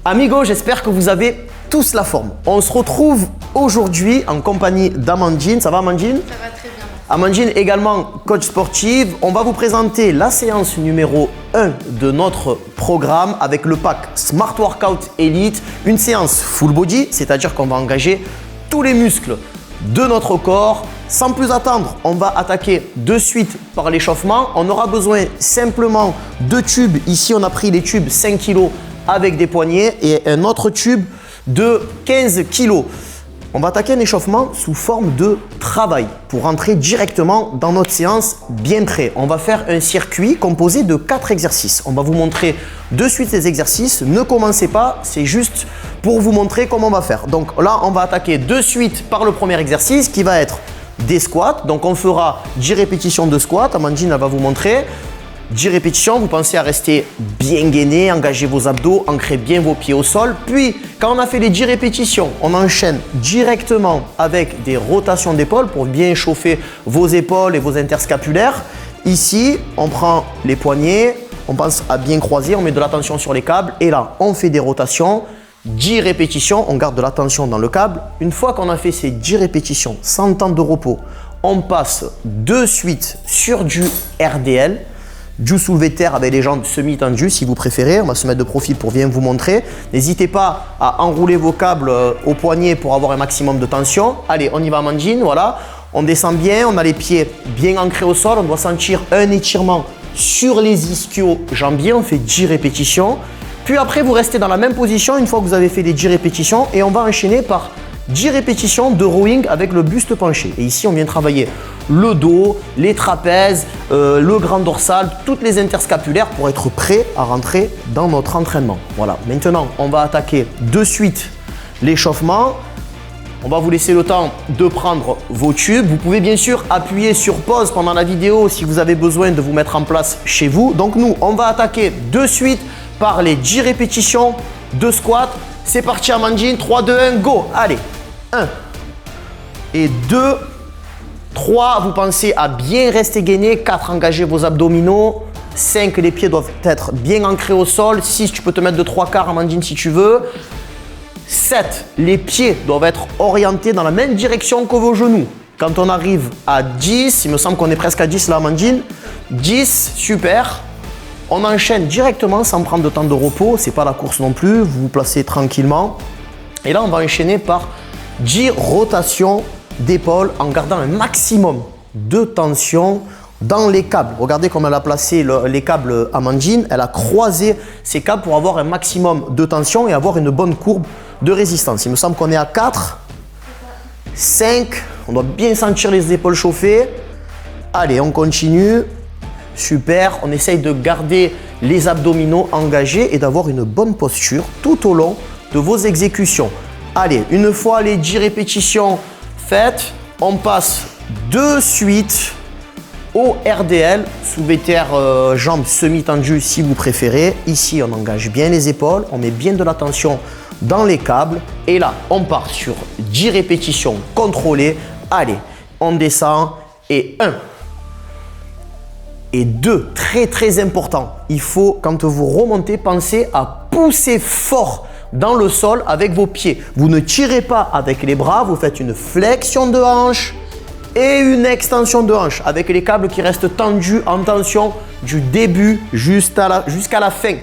Amigos, j'espère que vous avez tous la forme. On se retrouve aujourd'hui en compagnie d'Amandine. Ça va Amandine? Ça va très bien. Amandine, également coach sportive. On va vous présenter la séance numéro 1 de notre programme avec le pack Smart Workout Elite. Une séance full body, c'est-à-dire qu'on va engager tous les muscles de notre corps. Sans plus attendre, on va attaquer de suite par l'échauffement. On aura besoin simplement de tubes. Ici, on a pris les tubes 5 kg avec des poignets et un autre tube de 15 kg. On va attaquer un échauffement sous forme de travail pour rentrer directement dans notre séance bien prêt. On va faire un circuit composé de 4 exercices. On va vous montrer de suite les exercices. Ne commencez pas, c'est juste pour vous montrer comment on va faire. Donc là, on va attaquer de suite par le premier exercice qui va être des squats. Donc on fera 10 répétitions de squats. Amandine, elle va vous montrer. 10 répétitions, vous pensez à rester bien gainé, engager vos abdos, ancrer bien vos pieds au sol. Puis, quand on a fait les 10 répétitions, on enchaîne directement avec des rotations d'épaule pour bien chauffer vos épaules et vos interscapulaires. Ici, on prend les poignets, on pense à bien croiser, on met de la tension sur les câbles et là, on fait des rotations. 10 répétitions, on garde de la tension dans le câble. Une fois qu'on a fait ces 10 répétitions sans temps de repos, on passe de suite sur du RDL. Du soulevé de terre avec les jambes semi-tendues si vous préférez. On va se mettre de profil pour bien vous montrer. N'hésitez pas à enrouler vos câbles au poignet pour avoir un maximum de tension. Allez, on y va Amandine, voilà. On descend bien, on a les pieds bien ancrés au sol. On doit sentir un étirement sur les ischio-jambiers. On fait 10 répétitions. Puis après, vous restez dans la même position une fois que vous avez fait les 10 répétitions et on va enchaîner par 10 répétitions de rowing avec le buste penché. Et ici, on vient travailler le dos, les trapèzes, le grand dorsal, toutes les interscapulaires pour être prêt à rentrer dans notre entraînement. Voilà, maintenant, on va attaquer de suite l'échauffement. On va vous laisser le temps de prendre vos tubes. Vous pouvez bien sûr appuyer sur pause pendant la vidéo si vous avez besoin de vous mettre en place chez vous. Donc nous, on va attaquer de suite par les 10 répétitions de squat. C'est parti Amandine, 3, 2, 1, go. Allez, 1 et 2, 3, vous pensez à bien rester gainé, 4, engagez vos abdominaux, 5, les pieds doivent être bien ancrés au sol, 6, tu peux te mettre de 3/4 Amandine si tu veux, 7, les pieds doivent être orientés dans la même direction que vos genoux. Quand on arrive à 10, il me semble qu'on est presque à 10 là Amandine, 10, super. On enchaîne directement sans prendre de temps de repos, c'est pas la course non plus, vous vous placez tranquillement. Et là, on va enchaîner par 10 rotations d'épaule en gardant un maximum de tension dans les câbles. Regardez comme elle a placé les câbles Amandine, elle a croisé ces câbles pour avoir un maximum de tension et avoir une bonne courbe de résistance. Il me semble qu'on est à 4, 5, on doit bien sentir les épaules chauffées. Allez, on continue. Super, on essaye de garder les abdominaux engagés et d'avoir une bonne posture tout au long de vos exécutions. Allez, une fois les 10 répétitions faites, on passe de suite au RDL, soulevé de terre, jambes semi-tendues si vous préférez. Ici, on engage bien les épaules, on met bien de la tension dans les câbles et là, on part sur 10 répétitions contrôlées. Allez, on descend et 1. Et 2, très important, il faut, quand vous remontez, penser à pousser fort dans le sol avec vos pieds. Vous ne tirez pas avec les bras, vous faites une flexion de hanche et une extension de hanche avec les câbles qui restent tendus en tension du début jusqu'à la fin.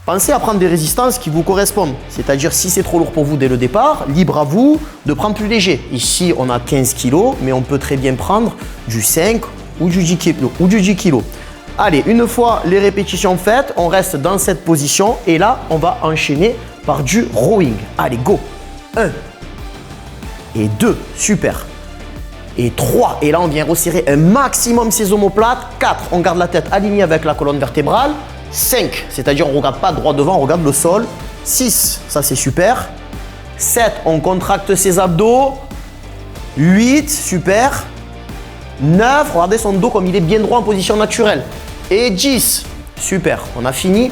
Pensez à prendre des résistances qui vous correspondent. C'est-à-dire si c'est trop lourd pour vous dès le départ, libre à vous de prendre plus léger. Ici, on a 15 kg, mais on peut très bien prendre du 5 ou du 10 kg. Allez, une fois les répétitions faites, on reste dans cette position et là, on va enchaîner par du rowing. Allez, go. 1 et 2, super. Et 3, et là, on vient resserrer un maximum ses omoplates. 4, on garde la tête alignée avec la colonne vertébrale. 5, c'est-à-dire on ne regarde pas droit devant, on regarde le sol. 6, ça c'est super. 7, on contracte ses abdos. 8, super. 9, regardez son dos comme il est bien droit en position naturelle. Et 10, super, on a fini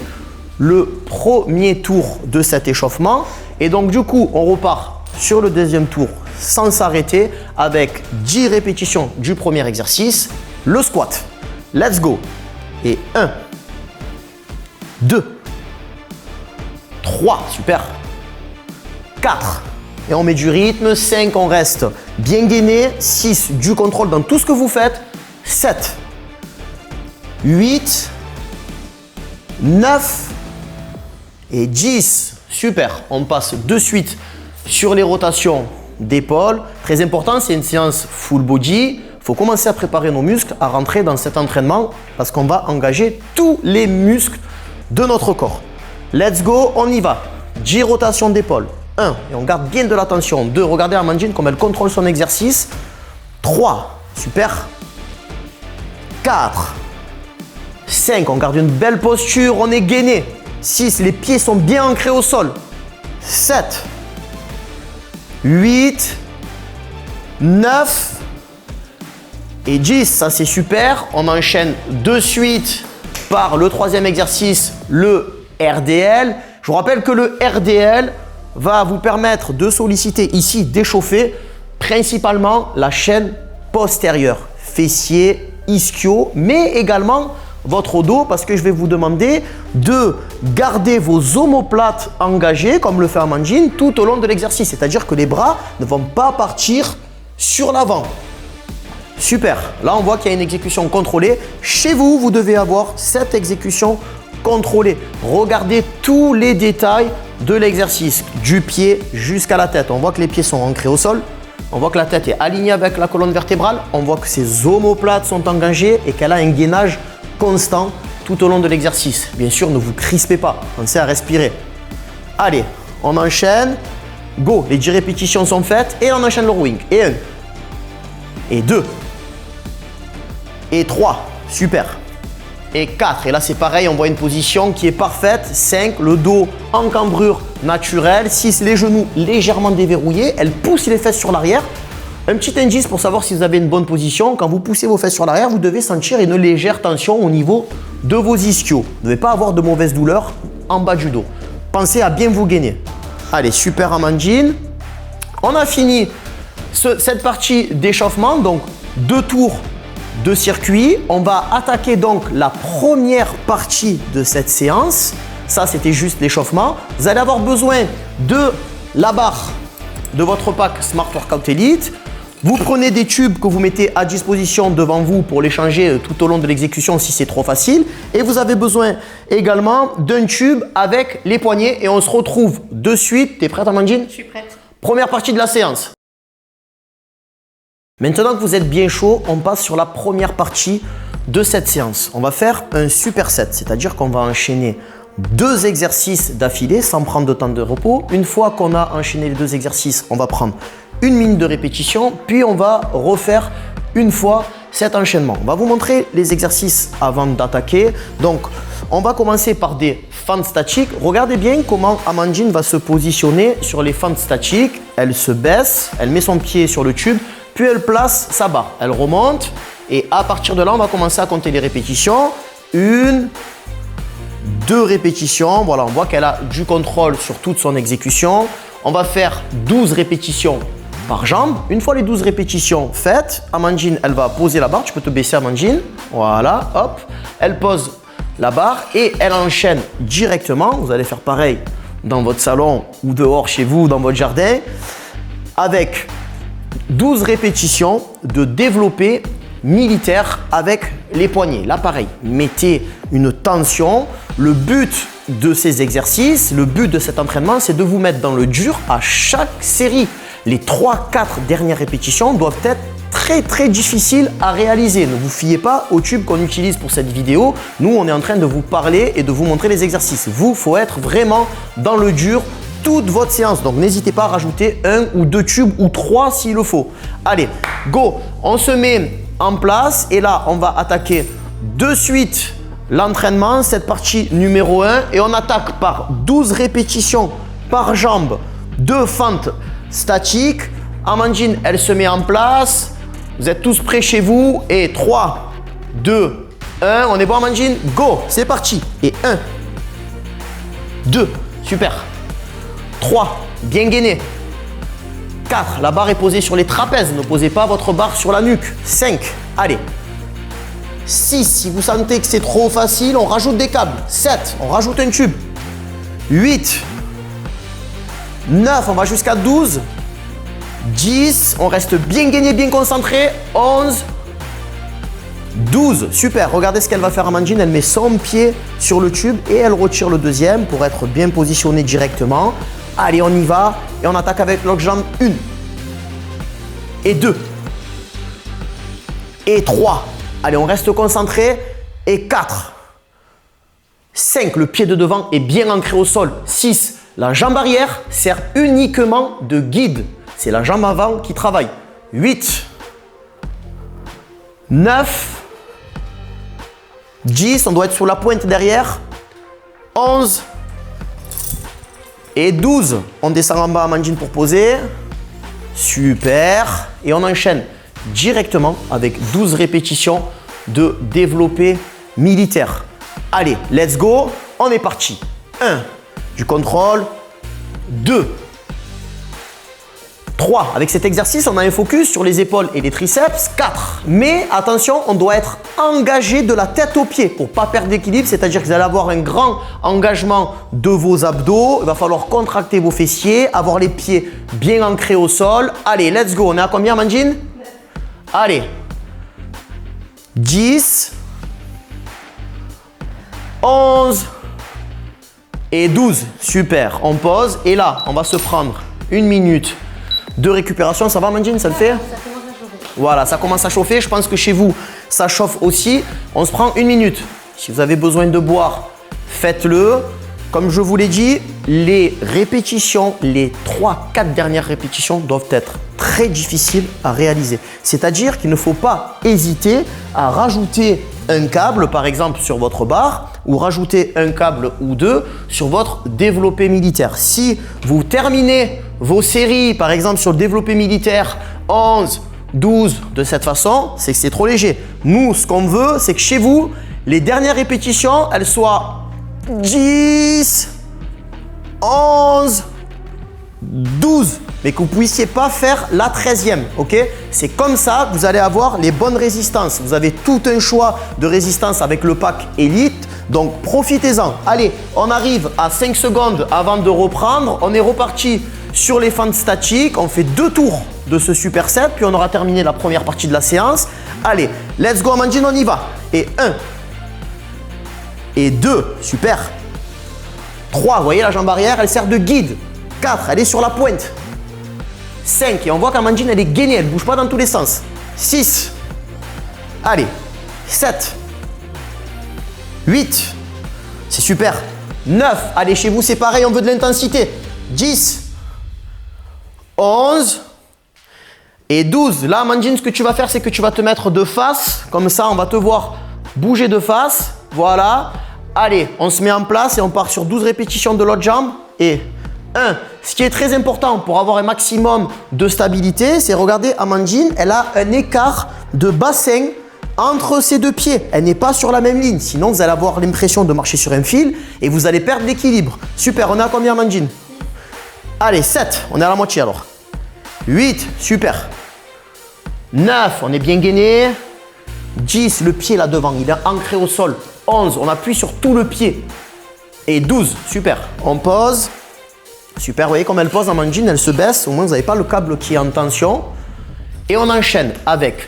le premier tour de cet échauffement. Et donc du coup, on repart sur le deuxième tour sans s'arrêter avec 10 répétitions du premier exercice. Le squat, let's go. Et 1, 2, 3, super. 4, et on met du rythme. 5, on reste bien gainé. 6, du contrôle dans tout ce que vous faites. 7, 8, 9 et 10. Super, on passe de suite sur les rotations d'épaule. Très important, c'est une séance full body. Il faut commencer à préparer nos muscles à rentrer dans cet entraînement parce qu'on va engager tous les muscles de notre corps. Let's go, on y va. 10 rotations d'épaule. 1, et on garde bien de l'attention. 2, regardez Amandine comme elle contrôle son exercice. 3, super. 4, 5, on garde une belle posture, on est gainé. 6, les pieds sont bien ancrés au sol. 7, 8, 9 et 10. Ça, c'est super. On enchaîne de suite par le troisième exercice, le RDL. Je vous rappelle que le RDL va vous permettre de solliciter ici, d'échauffer principalement la chaîne postérieure, fessier, ischio, mais également votre dos parce que je vais vous demander de garder vos omoplates engagées comme le fait Amandine tout au long de l'exercice. C'est-à-dire que les bras ne vont pas partir sur l'avant. Super. Là, on voit qu'il y a une exécution contrôlée. Chez vous, vous devez avoir cette exécution contrôlée. Regardez tous les détails de l'exercice, du pied jusqu'à la tête. On voit que les pieds sont ancrés au sol. On voit que la tête est alignée avec la colonne vertébrale. On voit que ses omoplates sont engagées et qu'elle a un gainage constant tout au long de l'exercice. Bien sûr, ne vous crispez pas. Pensez à respirer. Allez, on enchaîne. Go. Les 10 répétitions sont faites et on enchaîne le rowing. Et 1. Et 2. Et 3. Super. Et 4. Et là, c'est pareil. On voit une position qui est parfaite. 5. Le dos en cambrure naturelle. 6. Les genoux légèrement déverrouillés. Elle pousse les fesses sur l'arrière. Un petit indice pour savoir si vous avez une bonne position. Quand vous poussez vos fesses sur l'arrière, vous devez sentir une légère tension au niveau de vos ischios. Vous ne devez pas avoir de mauvaise douleur en bas du dos. Pensez à bien vous gainer. Allez, super Amandine. On a fini cette partie d'échauffement. Donc, 2 tours de circuit. On va attaquer donc la première partie de cette séance. Ça, c'était juste l'échauffement. Vous allez avoir besoin de la barre de votre pack Smart Workout Elite. Vous prenez des tubes que vous mettez à disposition devant vous pour les changer tout au long de l'exécution si c'est trop facile. Et vous avez besoin également d'un tube avec les poignets. Et on se retrouve de suite. T'es prête, Amandine? Je suis prête. Première partie de la séance. Maintenant que vous êtes bien chaud, on passe sur la première partie de cette séance. On va faire un superset, c'est-à-dire qu'on va enchaîner 2 exercices d'affilée sans prendre de temps de repos. Une fois qu'on a enchaîné les 2 exercices, on va prendre 1 minute de répétition, puis on va refaire une fois cet enchaînement. On va vous montrer les exercices avant d'attaquer. Donc, on va commencer par des fentes statiques. Regardez bien comment Amandine va se positionner sur les fentes statiques. Elle se baisse, elle met son pied sur le tube, puis elle place sa barre. Elle remonte et à partir de là, on va commencer à compter les répétitions. 1, 2 répétitions. Voilà, on voit qu'elle a du contrôle sur toute son exécution. On va faire 12 répétitions par jambe. Une fois les 12 répétitions faites, Amandine, elle va poser la barre. Tu peux te baisser, Amandine. Voilà, hop. Elle pose la barre et elle enchaîne directement. Vous allez faire pareil dans votre salon ou dehors chez vous, dans votre jardin, avec 12 répétitions de développé militaire avec les poignets. Là, pareil, mettez une tension. Le but de ces exercices, le but de cet entraînement, c'est de vous mettre dans le dur à chaque série. Les 3-4 dernières répétitions doivent être très difficiles à réaliser. Ne vous fiez pas au tube qu'on utilise pour cette vidéo. Nous, on est en train de vous parler et de vous montrer les exercices. Vous, il faut être vraiment dans le dur toute votre séance. Donc, n'hésitez pas à rajouter 1 ou 2 tubes ou 3 s'il le faut. Allez, go! On se met en place et là, on va attaquer de suite l'entraînement, cette partie numéro 1 et on attaque par 12 répétitions par jambe, 2 fentes statiques. Amandine, elle se met en place. Vous êtes tous prêts chez vous et 3, 2, 1. On est bon, Amandine? Go! C'est parti. Et 1, 2, super. 3, bien gainé. 4, la barre est posée sur les trapèzes. Ne posez pas votre barre sur la nuque. 5, allez. 6, si vous sentez que c'est trop facile, on rajoute des câbles. 7, on rajoute un tube. 8, 9, on va jusqu'à 12. 10, on reste bien gainé, bien concentré. 11, 12, super. Regardez ce qu'elle va faire Amandine. Elle met son pied sur le tube et elle retire le deuxième pour être bien positionné directement. Allez, on y va. Et on attaque avec l'autre jambe. 1. Et 2. Et 3. Allez, on reste concentré. Et 4. 5. Le pied de devant est bien ancré au sol. 6. La jambe arrière sert uniquement de guide. C'est la jambe avant qui travaille. 8. 9. 10, on doit être sur la pointe derrière. 11 et 12. On descend en bas, Amandine, pour poser. Super. Et on enchaîne directement avec 12 répétitions de développé militaire. Allez, let's go. On est parti. 1, du contrôle. 2, 3. Avec cet exercice, on a un focus sur les épaules et les triceps. 4. Mais attention, on doit être engagé de la tête aux pieds pour ne pas perdre d'équilibre. C'est-à-dire que vous allez avoir un grand engagement de vos abdos. Il va falloir contracter vos fessiers, avoir les pieds bien ancrés au sol. Allez, let's go. On est à combien, Amandine? Allez. 10. 11. Et 12. Super. On pose. Et là, on va se prendre 1 minute de récupération. Ça va, Amandine? Ça le fait? Ça commence à chauffer. Voilà, ça commence à chauffer. Je pense que chez vous, ça chauffe aussi. On se prend 1 minute. Si vous avez besoin de boire, faites-le. Comme je vous l'ai dit, les répétitions, les 3-4 dernières répétitions doivent être très difficiles à réaliser. C'est-à-dire qu'il ne faut pas hésiter à rajouter un câble, par exemple, sur votre barre ou rajouter un câble ou deux sur votre développé militaire. Si vous terminez vos séries, par exemple, sur le développé militaire 11, 12, de cette façon, c'est que c'est trop léger. Nous, ce qu'on veut, c'est que chez vous, les dernières répétitions, elles soient 10, 11, 12, mais que vous ne puissiez pas faire la 13e, ok? C'est comme ça que vous allez avoir les bonnes résistances. Vous avez tout un choix de résistance avec le pack Elite, donc profitez-en. Allez, on arrive à 5 secondes avant de reprendre. On est reparti sur les fentes statiques. On fait 2 tours de ce superset, puis on aura terminé la première partie de la séance. Allez, let's go, Amandine, on y va. Et 1, et 2, super. 3, vous voyez la jambe arrière, elle sert de guide. 4, elle est sur la pointe. 5, et on voit qu'Amandine, elle est gainée, elle ne bouge pas dans tous les sens. 6, allez, 7, 8, c'est super. 9, allez, chez vous, c'est pareil, on veut de l'intensité. 10, 11 et 12. Là, Amandine, ce que tu vas faire, c'est que tu vas te mettre de face. Comme ça, on va te voir bouger de face. Voilà. Allez, on se met en place et on part sur 12 répétitions de l'autre jambe. Et 1. Ce qui est très important pour avoir un maximum de stabilité, c'est regarder Amandine, elle a un écart de bassin entre ses deux pieds. Elle n'est pas sur la même ligne. Sinon, vous allez avoir l'impression de marcher sur un fil et vous allez perdre l'équilibre. Super, on est à combien, Amandine? Allez, 7, on est à la moitié alors. 8, super. 9, on est bien gainé. 10, le pied là devant, il est ancré au sol. 11, on appuie sur tout le pied. Et 12, super. On pose. Super, vous voyez comme elle pose, Amandine, elle se baisse. Au moins, vous n'avez pas le câble qui est en tension. Et on enchaîne avec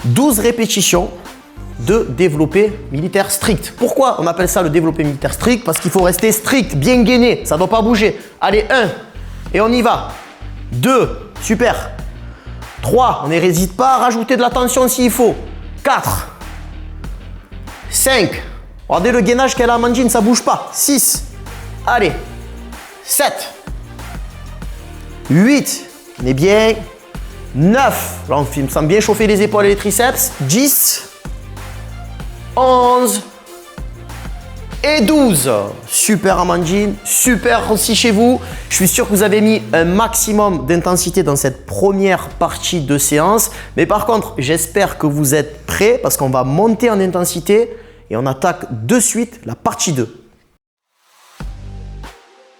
12 répétitions de développé militaire strict. Pourquoi on appelle ça le développé militaire strict? Parce qu'il faut rester strict, bien gainé. Ça ne doit pas bouger. Allez, 1. Et on y va. 2, super. 3, on n'hésite pas à rajouter de la tension s'il faut. 4, 5, regardez le gainage qu'elle a, Amandine, ça ne bouge pas. 6, allez, 7, 8, on est bien. 9, là on sent bien chauffer les épaules et les triceps. 10, 11 et 12. Super, Amandine, super aussi chez vous. Je suis sûr que vous avez mis un maximum d'intensité dans cette première partie de séance. Mais par contre, j'espère que vous êtes prêts parce qu'on va monter en intensité et on attaque de suite la partie 2.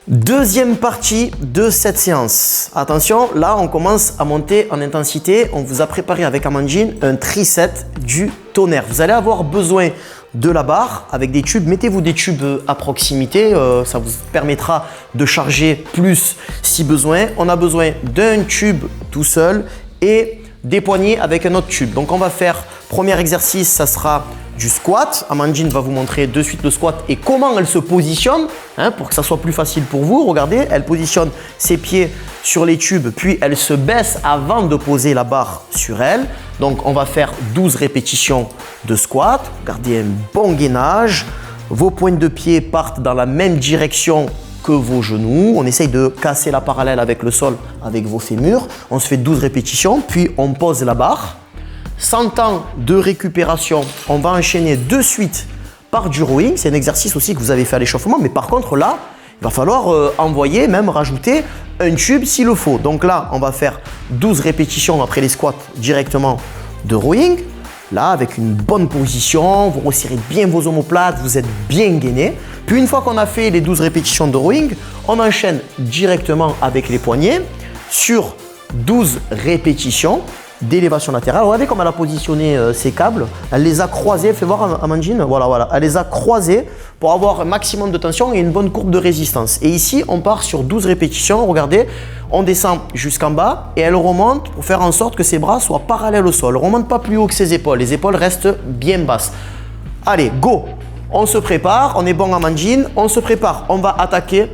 Deuxième partie de cette séance. Attention, là on commence à monter en intensité. On vous a préparé avec Amandine un triset du tonnerre. Vous allez avoir besoin de la barre avec des tubes. Mettez-vous des tubes à proximité, ça vous permettra de charger plus si besoin. On a besoin d'un tube tout seul et des poignées avec un autre tube. Donc on va faire, premier exercice, ça sera du squat. Amandine va vous montrer de suite le squat et comment elle se positionne pour que ça soit plus facile pour vous. Regardez, elle positionne ses pieds sur les tubes, puis elle se baisse avant de poser la barre sur elle. Donc on va faire 12 répétitions de squat. Gardez un bon gainage. Vos pointes de pied partent dans la même direction que vos genoux. On essaye de casser la parallèle avec le sol, avec vos fémurs. On se fait 12 répétitions, puis on pose la barre. 100 temps de récupération, on va enchaîner de suite par du rowing. C'est un exercice aussi que vous avez fait à l'échauffement, mais par contre là, il va falloir envoyer, même rajouter un tube s'il le faut. Donc là, on va faire 12 répétitions après les squats directement de rowing. Là, avec une bonne position, vous resserrez bien vos omoplates, vous êtes bien gainé. Puis une fois qu'on a fait les 12 répétitions de rowing, on enchaîne directement avec les poignets sur 12 répétitions d'élévation latérale. Regardez comme elle a positionné ses câbles. Elle les a croisés. Fais voir Amandine. Voilà. Elle les a croisés pour avoir un maximum de tension et une bonne courbe de résistance. Et ici, on part sur 12 répétitions. Regardez, on descend jusqu'en bas et elle remonte pour faire en sorte que ses bras soient parallèles au sol. On ne remonte pas plus haut que ses épaules. Les épaules restent bien basses. Allez, go! On se prépare. On est bon, Amandine. On se prépare. On va attaquer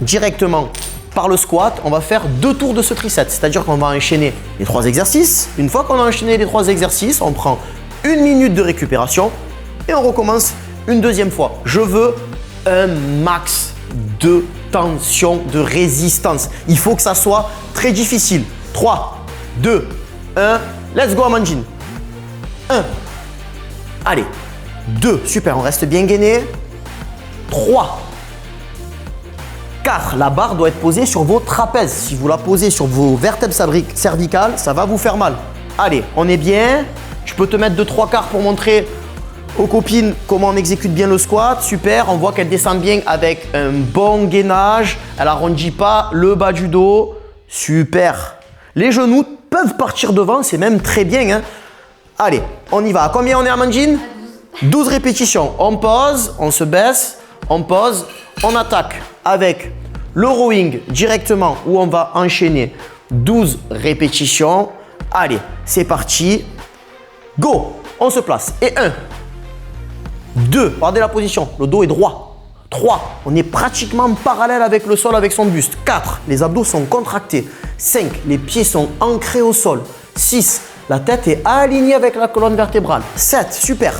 directement par le squat. On va faire 2 tours de ce tricep, c'est-à-dire qu'on va enchaîner les 3 exercices. Une fois qu'on a enchaîné les 3 exercices, on prend 1 minute de récupération et on recommence une deuxième fois. Je veux un max de tension, de résistance. Il faut que ça soit très difficile. 3, 2, 1, let's go Amandine. 1, allez, 2, super, on reste bien gainé. 3, 4, la barre doit être posée sur vos trapèzes. Si vous la posez sur vos vertèbres cervicales, ça va vous faire mal. Allez, on est bien. Je peux te mettre de 3 quarts pour montrer aux copines comment on exécute bien le squat. Super, on voit qu'elle descend bien avec un bon gainage. Elle arrondit pas le bas du dos. Super. Les genoux peuvent partir devant, c'est même très bien. Allez, on y va. À combien on est, Amandine? 12 répétitions. On pose, on se baisse, on pose, on attaque avec le rowing directement où on va enchaîner 12 répétitions. Allez, c'est parti. Go! On se place. Et 1, 2, regardez la position, le dos est droit. 3, on est pratiquement parallèle avec le sol, avec son buste. 4, les abdos sont contractés. 5, les pieds sont ancrés au sol. 6, la tête est alignée avec la colonne vertébrale. 7, super.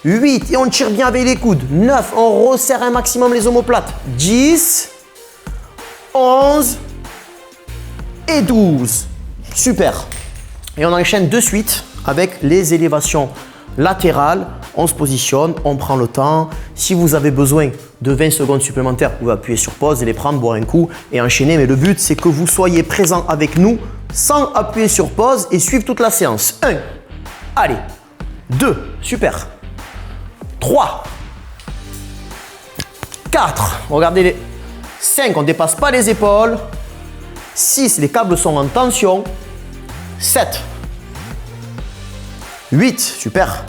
8, et on tire bien avec les coudes. 9, on resserre un maximum les omoplates. 10, 11 et 12. Super. Et on enchaîne de suite avec les élévations latérales. On se positionne, on prend le temps. Si vous avez besoin de 20 secondes supplémentaires, vous pouvez appuyer sur pause et les prendre, boire un coup et enchaîner. Mais le but, c'est que vous soyez présent avec nous sans appuyer sur pause et suivre toute la séance. 1, allez. 2, super. 3, 4, regardez les 5, on ne dépasse pas les épaules. 6, les câbles sont en tension. 7, 8, super.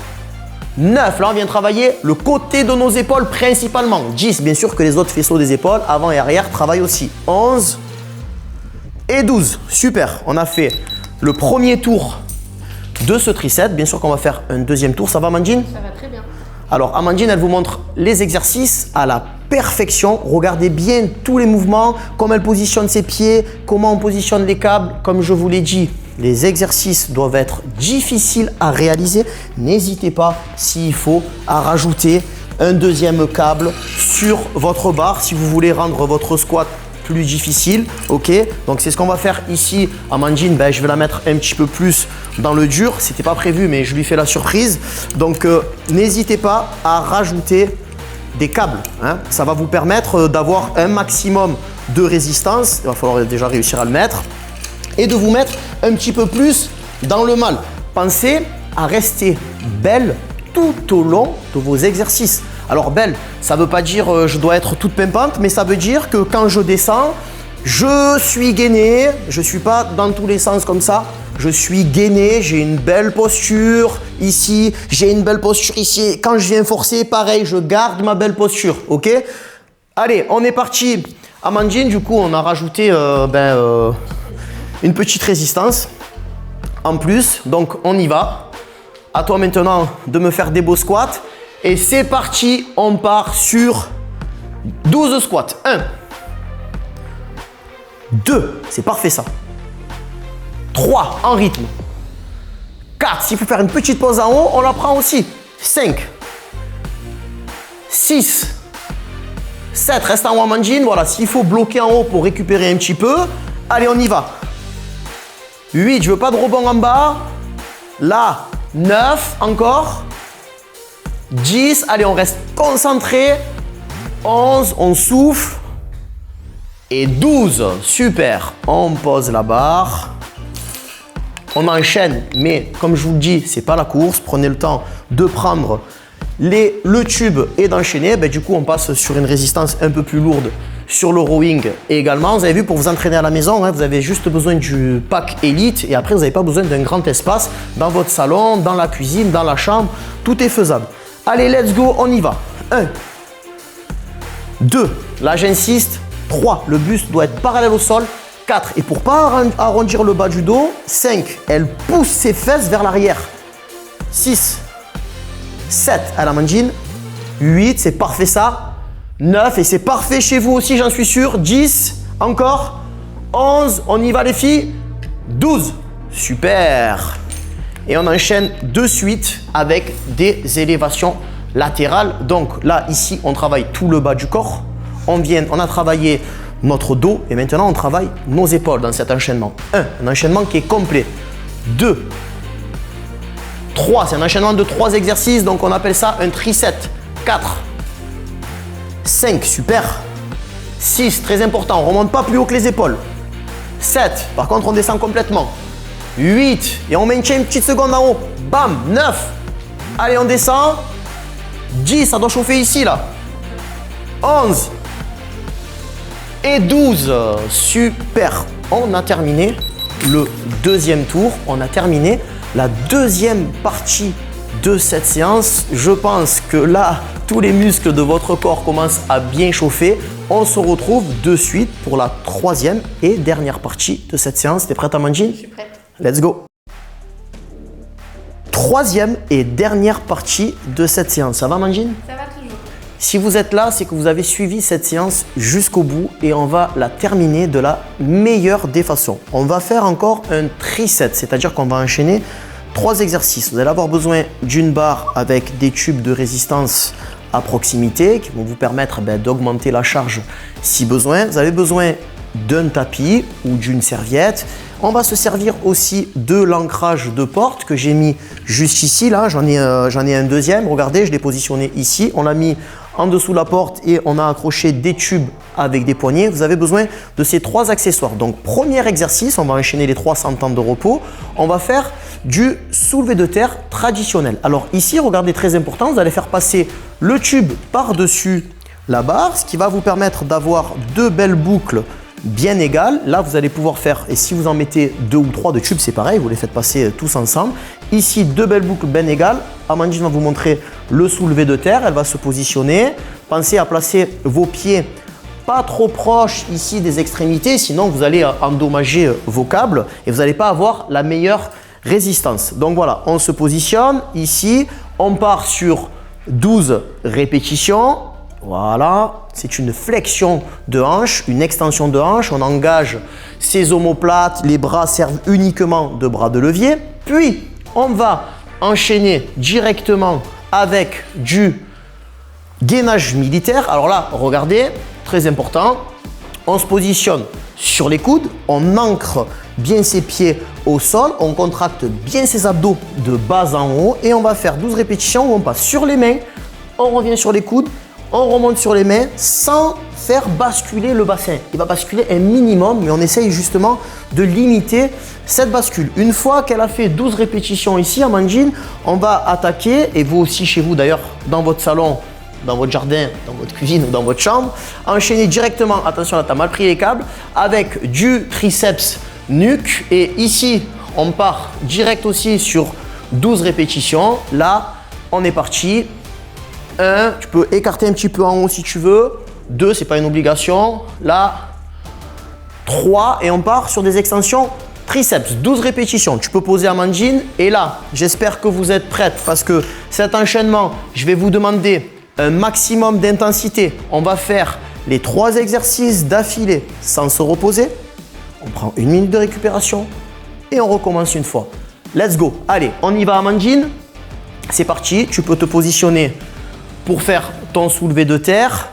9, là on vient travailler le côté de nos épaules principalement. 10, bien sûr que les autres faisceaux des épaules, avant et arrière, travaillent aussi. 11 et 12, super. On a fait le premier tour de ce tricep. Bien sûr qu'on va faire un deuxième tour. Ça va, Amandine? Ça va très bien. Alors, Amandine, elle vous montre les exercices à la perfection. Regardez bien tous les mouvements, comment elle positionne ses pieds, comment on positionne les câbles. Comme je vous l'ai dit, les exercices doivent être difficiles à réaliser. N'hésitez pas, s'il faut, à rajouter un deuxième câble sur votre barre si vous voulez rendre votre squat plus difficile. Ok, donc c'est ce qu'on va faire ici. Amandine, je vais la mettre un petit peu plus dans le dur. C'était pas prévu, mais je lui fais la surprise. Donc n'hésitez pas à rajouter des câbles. Ça va vous permettre d'avoir un maximum de résistance. Il va falloir déjà réussir à le mettre et de vous mettre un petit peu plus dans le mal. Pensez à rester belle tout au long de vos exercices. Alors belle, ça ne veut pas dire je dois être toute pimpante, mais ça veut dire que quand je descends, je suis gainé, je ne suis pas dans tous les sens comme ça. je suis gainé, j'ai une belle posture ici, j'ai une belle posture ici. Quand je viens forcer, pareil, je garde ma belle posture, ok? Allez, on est parti. Amandine, du coup, on a rajouté une petite résistance en plus. Donc, on y va. À toi maintenant de me faire des beaux squats. Et c'est parti, on part sur 12 squats. 1, 2, c'est parfait ça. 3, en rythme. 4, s'il faut faire une petite pause en haut, on la prend aussi. 5, 6, 7, reste en haut Amandine. Voilà, s'il faut bloquer en haut pour récupérer un petit peu. Allez, on y va. 8, je veux pas de rebond en bas. Là, 9, encore. 10, allez, on reste concentré. 11, on souffle. Et 12, super. On pose la barre. On enchaîne, mais comme je vous le dis, c'est pas la course. Prenez le temps de prendre le tube et d'enchaîner. Du coup, on passe sur une résistance un peu plus lourde sur le rowing également. Vous avez vu, pour vous entraîner à la maison, vous avez juste besoin du pack Elite et après, vous n'avez pas besoin d'un grand espace dans votre salon, dans la cuisine, dans la chambre. Tout est faisable. Allez, let's go, on y va. 1, 2, là j'insiste. 3, le buste doit être parallèle au sol. 4, et pour pas arrondir le bas du dos. 5, elle pousse ses fesses vers l'arrière. 6, 7, à la Amandine. 8, c'est parfait ça. 9, et c'est parfait chez vous aussi, j'en suis sûr. 10, encore. 11, on y va les filles. 12, super. Et on enchaîne de suite avec des élévations latérales. Donc là, ici, on travaille tout le bas du corps. On a travaillé notre dos et maintenant on travaille nos épaules dans cet enchaînement. 1, un enchaînement qui est complet. 2, 3, c'est un enchaînement de 3 exercices, donc on appelle ça un triset. 4, 5, super. 6, très important, on ne remonte pas plus haut que les épaules. 7, par contre on descend complètement. 8, et on maintient une petite seconde en haut. Bam, 9. Allez, on descend. 10, ça doit chauffer ici là. 11. Et 12, super. On a terminé le deuxième tour. On a terminé la deuxième partie de cette séance. Je pense que là, tous les muscles de votre corps commencent à bien chauffer. On se retrouve de suite pour la troisième et dernière partie de cette séance. T'es prête, Amandine? Je suis prête. Let's go. Troisième et dernière partie de cette séance. Ça va, Amandine? Ça va toujours. Si vous êtes là, c'est que vous avez suivi cette séance jusqu'au bout et on va la terminer de la meilleure des façons. On va faire encore un triset, c'est-à-dire qu'on va enchaîner 3 exercices. Vous allez avoir besoin d'une barre avec des tubes de résistance à proximité qui vont vous permettre d'augmenter la charge si besoin. Vous avez besoin d'un tapis ou d'une serviette. On va se servir aussi de l'ancrage de porte que j'ai mis juste ici. Là, j'en ai un deuxième. Regardez, je l'ai positionné ici. On l'a mis en dessous de la porte et on a accroché des tubes avec des poignées. Vous avez besoin de ces 3 accessoires. Donc, premier exercice, on va enchaîner les 300 temps de repos. On va faire du soulevé de terre traditionnel. Alors ici, regardez, très important, vous allez faire passer le tube par-dessus la barre, ce qui va vous permettre d'avoir 2 belles boucles bien égales. Là, vous allez pouvoir faire, et si vous en mettez 2 ou 3 de tubes, c'est pareil, vous les faites passer tous ensemble. Ici, 2 belles boucles bien égales. Amandine va vous montrer le soulevé de terre. Elle va se positionner. Pensez à placer vos pieds pas trop proches ici des extrémités, sinon vous allez endommager vos câbles et vous n'allez pas avoir la meilleure résistance. Donc voilà, on se positionne ici. On part sur 12 répétitions. Voilà, c'est une flexion de hanche, une extension de hanche. On engage ses omoplates, les bras servent uniquement de bras de levier. Puis, on va enchaîner directement avec du gainage militaire. Alors là, regardez, très important, on se positionne sur les coudes, on ancre bien ses pieds au sol, on contracte bien ses abdos de bas en haut et on va faire 12 répétitions où on passe sur les mains, on revient sur les coudes, on remonte sur les mains sans faire basculer le bassin. Il va basculer un minimum, mais on essaye justement de limiter cette bascule. Une fois qu'elle a fait 12 répétitions ici, Amandine, on va attaquer, et vous aussi chez vous d'ailleurs, dans votre salon, dans votre jardin, dans votre cuisine ou dans votre chambre, enchaîner directement, attention là tu as mal pris les câbles, avec du triceps nuque. Et ici, on part direct aussi sur 12 répétitions. Là, on est parti. 1, tu peux écarter un petit peu en haut si tu veux. 2, c'est pas une obligation. Là, 3 et on part sur des extensions triceps. 12 répétitions. Tu peux poser Amandine. Et là, j'espère que vous êtes prêtes parce que cet enchaînement, je vais vous demander un maximum d'intensité. On va faire les 3 exercices d'affilée sans se reposer. On prend 1 minute de récupération et on recommence une fois. Let's go. Allez, on y va Amandine. C'est parti. Tu peux te positionner pour faire ton soulevé de terre.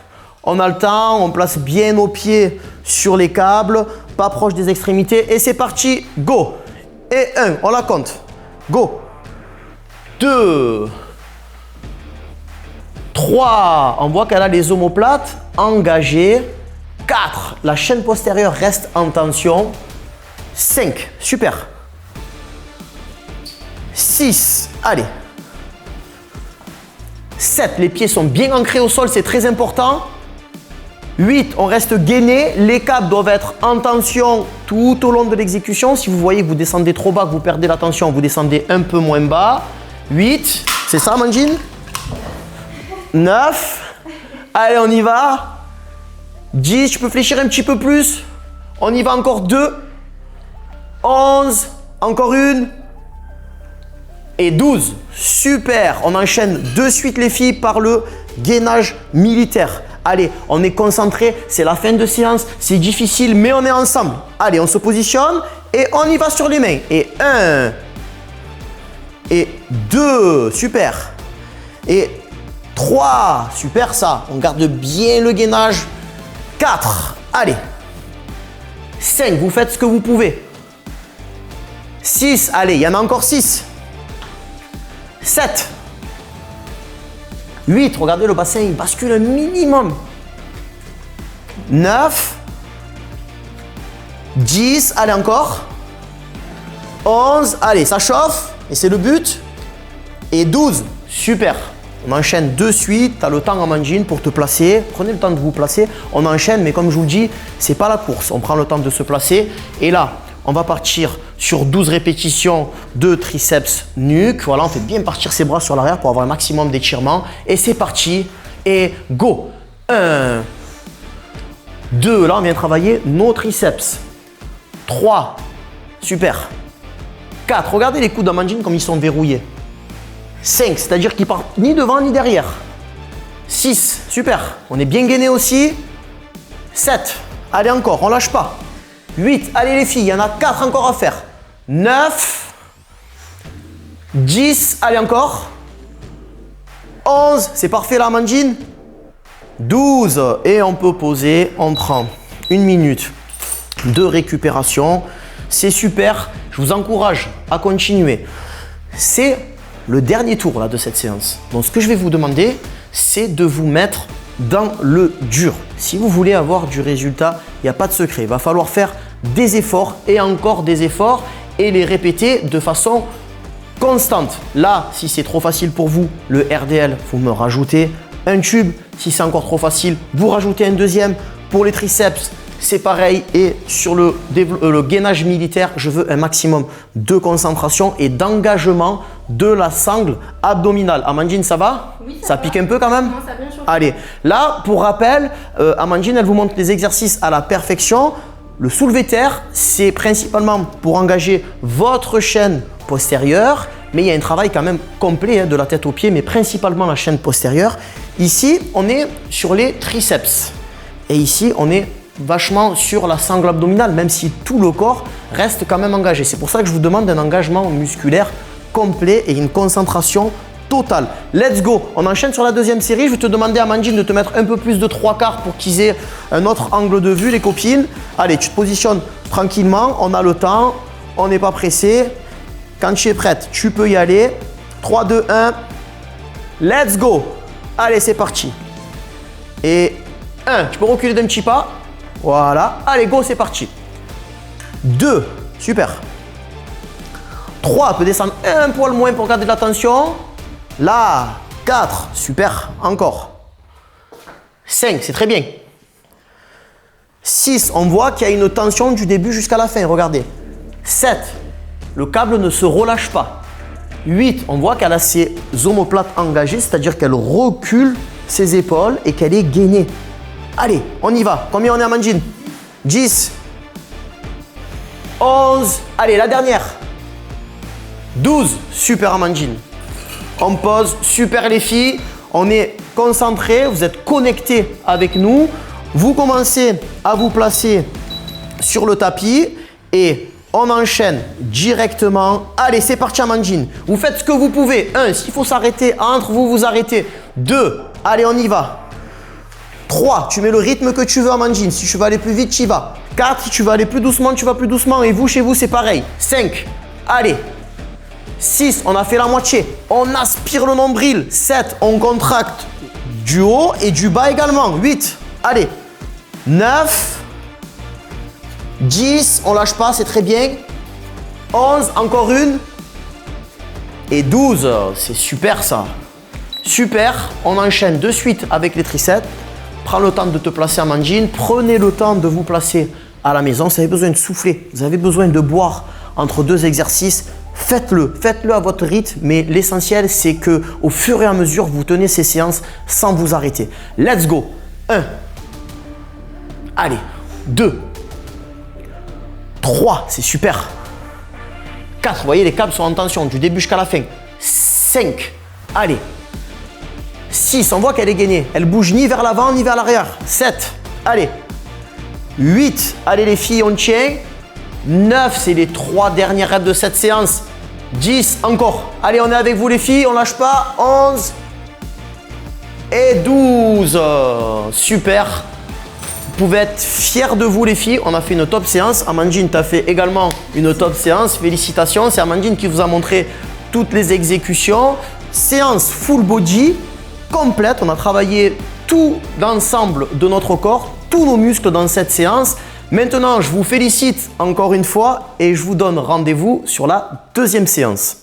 On a le temps, on place bien nos pieds sur les câbles, pas proche des extrémités. Et c'est parti, go. Et 1, on la compte. Go. 2, 3, on voit qu'elle a les omoplates engagées. 4, la chaîne postérieure reste en tension. 5, super. 6, allez. 7, les pieds sont bien ancrés au sol, c'est très important. 8, on reste gainé. Les câbles doivent être en tension tout au long de l'exécution. Si vous voyez que vous descendez trop bas, que vous perdez la tension, vous descendez un peu moins bas. 8, c'est ça, Amandine? 9, allez, on y va. 10, tu peux fléchir un petit peu plus. On y va encore 2. 11, encore une. Et 12, super. On enchaîne de suite les filles par le gainage militaire. Allez, on est concentré, c'est la fin de séance, c'est difficile, mais on est ensemble. Allez, on se positionne et on y va sur les mains. Et 1, et 2, super. Et 3, super ça. On garde bien le gainage. 4, allez. 5, vous faites ce que vous pouvez. 6, allez, il y en a encore 6. 7. 8, regardez le bassin, il bascule un minimum. 9. 10, allez encore. 11, allez, ça chauffe. Et c'est le but. Et 12, super. On enchaîne de suite, tu as le temps Amandine pour te placer. Prenez le temps de vous placer. On enchaîne, mais comme je vous le dis, c'est pas la course. On prend le temps de se placer. Et là, on va partir sur 12 répétitions de triceps nuque. Voilà, on fait bien partir ses bras sur l'arrière pour avoir un maximum d'étirement. Et c'est parti. Et go. 1, 2, là on vient travailler nos triceps. 3, super. 4, regardez les coudes d'Amandine comme ils sont verrouillés. 5, c'est-à-dire qu'ils partent ni devant ni derrière. 6, super. On est bien gainé aussi. 7, allez encore, on lâche pas. 8, allez les filles, il y en a 4 encore à faire. 9, 10, allez encore. 11, c'est parfait là Amandine. 12, et on peut poser, on prend 1 minute de récupération. C'est super, je vous encourage à continuer. C'est le dernier tour là, de cette séance. Donc ce que je vais vous demander, c'est de vous mettre dans le dur. Si vous voulez avoir du résultat, il n'y a pas de secret. Il va falloir faire des efforts et encore des efforts et les répéter de façon constante. Là, si c'est trop facile pour vous, le RDL, vous me rajoutez un tube. Si c'est encore trop facile, vous rajoutez un deuxième. Pour les triceps, c'est pareil. Et sur le gainage militaire, je veux un maximum de concentration et d'engagement de la sangle abdominale. Amandine, ça va? Oui, ça pique un peu quand même? Non, ça a bien chauffé. Allez, là, pour rappel, Amandine, elle vous montre les exercices à la perfection. Le soulevé terre, c'est principalement pour engager votre chaîne postérieure, mais il y a un travail quand même complet de la tête aux pieds, mais principalement la chaîne postérieure. Ici, on est sur les triceps. Et ici, on est vachement sur la sangle abdominale, même si tout le corps reste quand même engagé. C'est pour ça que je vous demande un engagement musculaire complet et une concentration totale. Let's go. On enchaîne sur la deuxième série. Je vais te demander, Amandine, de te mettre un peu plus de 3/4 pour qu'ils aient un autre angle de vue, les copines. Allez, tu te positionnes tranquillement. On a le temps. On n'est pas pressé. Quand tu es prête, tu peux y aller. 3, 2, 1. Let's go. Allez, c'est parti. Et 1, tu peux reculer d'un petit pas. Voilà. Allez, go, c'est parti. 2, super. 3, peut descendre un poil moins pour garder de la tension. Là, 4, super, encore. 5, c'est très bien. 6, on voit qu'il y a une tension du début jusqu'à la fin, regardez. 7, le câble ne se relâche pas. 8, on voit qu'elle a ses omoplates engagées, c'est-à-dire qu'elle recule ses épaules et qu'elle est gainée. Allez, on y va. Combien on est, Amandine? 10, 11, allez, la dernière. 12, super Amandine. On pose, super les filles. On est concentrés, vous êtes connectés avec nous. Vous commencez à vous placer sur le tapis et on enchaîne directement. Allez, c'est parti Amandine. Vous faites ce que vous pouvez. 1, s'il faut s'arrêter entre vous, vous arrêtez. 2, allez, on y va. 3, tu mets le rythme que tu veux Amandine. Si tu veux aller plus vite, tu y vas. 4, si tu veux aller plus doucement, tu vas plus doucement. Et vous, chez vous, c'est pareil. 5, allez. 6, on a fait la moitié. On aspire le nombril. 7, on contracte du haut et du bas également. 8, allez. 9, 10, on lâche pas, c'est très bien. 11, encore une. Et 12, c'est super ça. Super, on enchaîne de suite avec les triceps. Prends le temps de te placer Amandine. Prenez le temps de vous placer à la maison. Si vous avez besoin de souffler, vous avez besoin de boire entre 2 exercices, faites-le à votre rythme. Mais l'essentiel, c'est que au fur et à mesure, vous tenez ces séances sans vous arrêter. Let's go. 1, allez, 2, 3, c'est super. 4, vous voyez, les câbles sont en tension du début jusqu'à la fin. 5, allez. 6, on voit qu'elle est gainée. Elle bouge ni vers l'avant ni vers l'arrière. 7, allez. 8, allez les filles, on tient. 9, c'est les 3 dernières reps de cette séance. 10, encore. Allez, on est avec vous les filles, on lâche pas. 11 et 12. Super. Vous pouvez être fiers de vous les filles, on a fait une top séance. Amandine, tu as fait également une top séance. Félicitations, c'est Amandine qui vous a montré toutes les exécutions. Séance full body complète, on a travaillé tout l'ensemble de notre corps, tous nos muscles dans cette séance. Maintenant, je vous félicite encore une fois et je vous donne rendez-vous sur la deuxième séance.